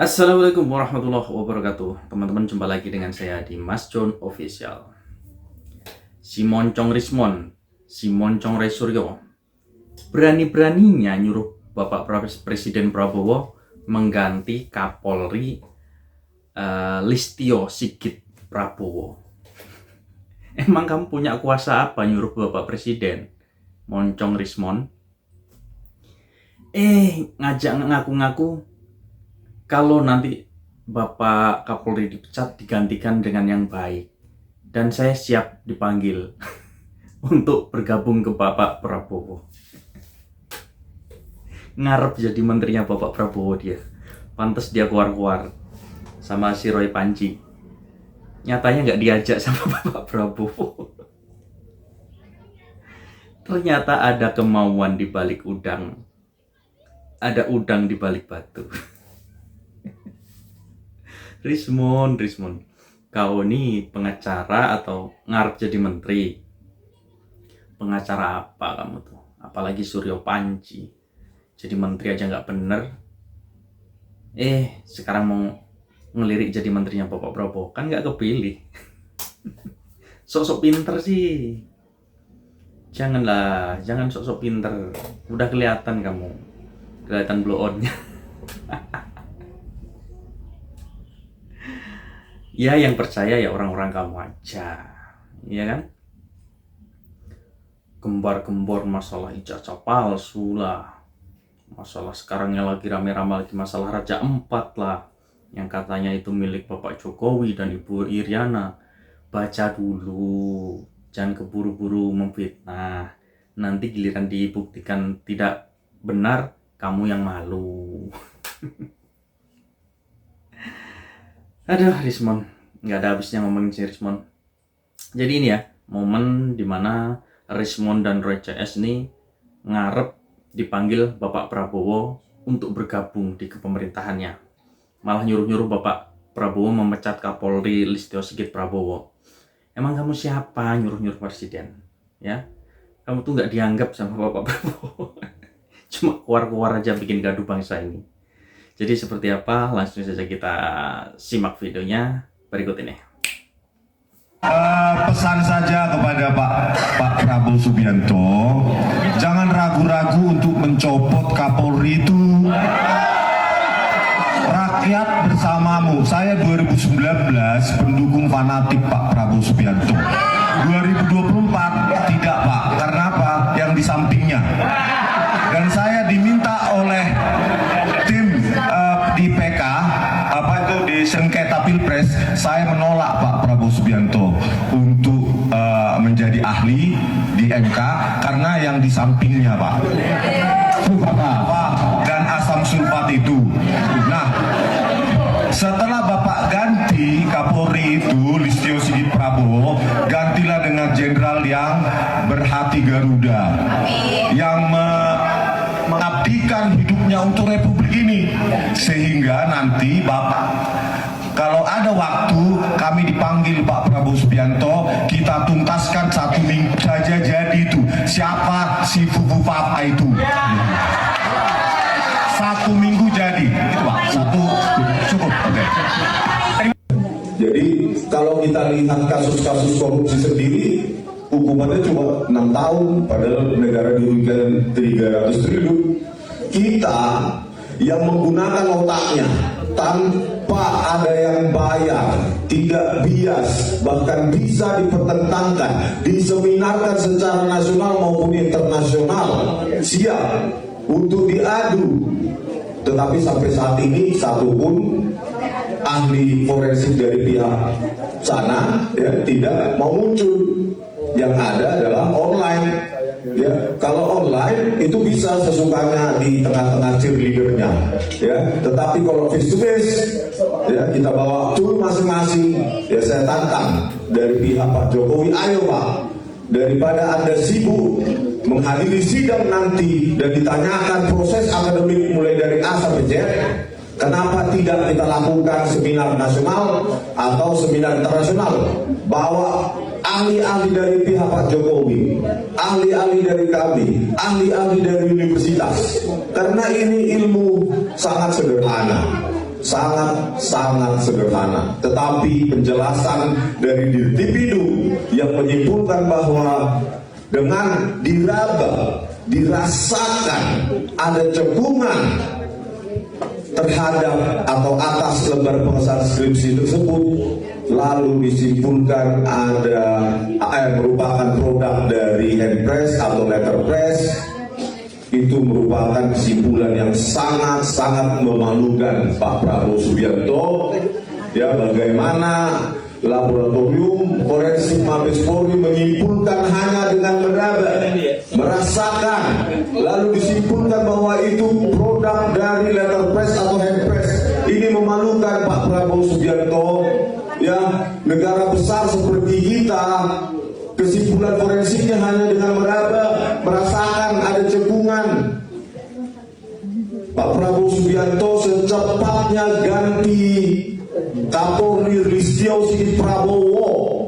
Assalamualaikum warahmatullahi wabarakatuh. Teman-teman, jumpa lagi dengan saya di Mas John Official. Si Moncong Rismon, si Moncong Resuryo, berani-beraninya nyuruh Bapak Presiden Prabowo mengganti Kapolri Listio Sigit Prabowo. Emang kamu punya kuasa apa nyuruh Bapak Presiden? Moncong Rismon. Ngajak ngaku-ngaku kalau nanti Bapak Kapolri dipecat digantikan dengan yang baik. Dan saya siap dipanggil untuk bergabung ke Bapak Prabowo. Ngarep jadi menterinya Bapak Prabowo dia. Pantes dia keluar-keluar sama si Roy Panji. Nyatanya nggak diajak sama Bapak Prabowo. Ternyata ada kemauan di balik udang. Ada udang di balik batu. Rismon, kau nih pengacara atau ngarep jadi menteri? Pengacara apa kamu tuh? Apalagi Suryo Panji. Jadi menteri aja nggak bener. Sekarang mau ngelirik jadi menterinya Bapak Prabowo, kan nggak kepilih. Sok-sok pinter sih. Janganlah, jangan sok-sok pinter. Udah kelihatan kamu. Kelihatan blow on-nya. Ya, yang percaya ya orang-orang kamu aja, ya kan? Gembar-gembor masalah ijazah palsu lah. Masalah sekarang yang lagi rame-rame lagi masalah Raja Empat lah, yang katanya itu milik Bapak Jokowi dan Ibu Iriana. Baca dulu, jangan keburu-buru memfitnah. Nanti giliran dibuktikan tidak benar, kamu yang malu. Aduh, Rismon, nggak ada habisnya ngomongin si Rismon. Jadi ini ya, momen dimana Rismon dan Roy CS ini ngarep dipanggil Bapak Prabowo untuk bergabung di kepemerintahannya. Malah nyuruh-nyuruh Bapak Prabowo memecat Kapolri Listio Sigit Prabowo. Emang kamu siapa nyuruh-nyuruh presiden? Ya, kamu tuh nggak dianggap sama Bapak Prabowo. Cuma keluar-keluar aja bikin gaduh bangsa ini. Jadi seperti apa? Langsung saja kita simak videonya berikut ini. Pesan saja kepada Pak Prabowo Subianto, jangan ragu-ragu untuk mencopot Kapolri itu. Rakyat bersamamu. Saya 2019 pendukung fanatik Pak Prabowo Subianto. 2024 tidak, Pak. Karena apa? Yang di sampingnya. Dan saya diminta oleh tim di PK di sengketa Pilpres, saya menolak Pak Prabowo Subianto untuk menjadi ahli di MK karena yang di sampingnya, Pak, dan asam sulfat itu. Nah, setelah Bapak ganti Kapolri itu Listio Sigit Prabowo, gantilah dengan jenderal yang berhati Garuda, yang mengabdikan hidupnya untuk Republik ini, sehingga nanti Bapak, kalau ada waktu kami dipanggil Pak Prabowo Subianto, kita tuntaskan 1 minggu saja jadi itu. Siapa si Fufu Papa itu? 1 minggu jadi, itu Pak. 1 cukup. Oke. Jadi kalau kita lihat kasus-kasus korupsi sendiri, hukumannya cuma 6 tahun, padahal negara dirugikan 300 triliun. Kita yang menggunakan otaknya tanpa ada yang bayar, tidak bias, bahkan bisa dipertentangkan, diseminarkan secara nasional maupun internasional, siap untuk diadu. Tetapi sampai saat ini satu pun ahli forensik dari pihak sana tidak mau muncul. Yang ada adalah online. Ya, kalau online itu bisa sesukanya di tengah-tengah cheerleadernya, ya. Tetapi kalau face to face, ya, kita bawa tool masing-masing. Ya, saya tantang dari pihak Pak Jokowi, ayo Pak, daripada Anda sibuk menghadiri sidang nanti dan ditanyakan proses akademik mulai dari A sampai Z, kenapa tidak kita lakukan seminar nasional atau seminar internasional? Bawa ahli-ahli dari pihak Pak Jokowi, ahli-ahli dari kami, ahli-ahli dari universitas. Karena ini ilmu sangat sederhana. sangat sederhana. Tetapi penjelasan dari Dirtipidum yang menyimpulkan bahwa dengan diraba, dirasakan ada cekungan terhadap atau atas lembar pengesahan skripsi tersebut, lalu disimpulkan ada merupakan produk dari handpress atau letterpress, itu merupakan kesimpulan yang sangat memalukan Pak Prabowo Subianto. Ya, bagaimana laboratorium forensik Mabes Polri menyimpulkan hanya dengan meraba, merasakan, lalu disimpulkan bahwa itu produk dari letterpress atau handpress. Ini memalukan Pak Prabowo Subianto. Ya, negara besar seperti kita, kesimpulan forensiknya hanya dengan meraba, merasakan ada cekungan. Pak Prabowo Subianto secepatnya ganti Kapolri Listio Sigit Prabowo